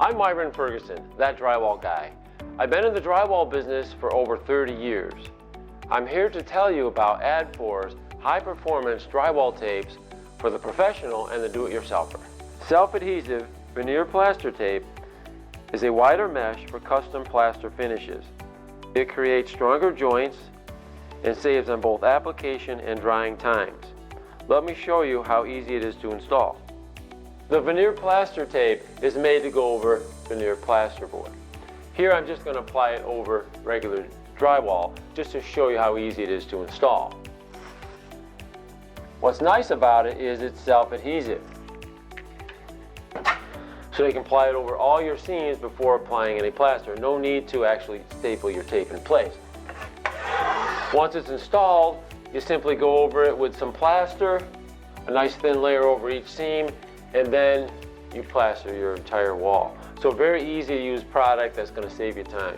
I'm Myron Ferguson, that drywall guy. I've been in the drywall business for over 30 years. I'm here to tell you about Ad4's high-performance drywall tapes for the professional and the do-it-yourselfer. Self-adhesive veneer plaster tape is a wider mesh for custom plaster finishes. It creates stronger joints and saves on both application and drying times. Let me show you how easy it is to install. The veneer plaster tape is made to go over veneer plasterboard. Here I'm just going to apply it over regular drywall just to show you how easy it is to install. What's nice about it is it's self-adhesive. So you can apply it over all your seams before applying any plaster. No need to actually staple your tape in place. Once it's installed, you simply go over it with some plaster, a nice thin layer over each seam, and then you plaster your entire wall. So very easy to use product that's going to save you time.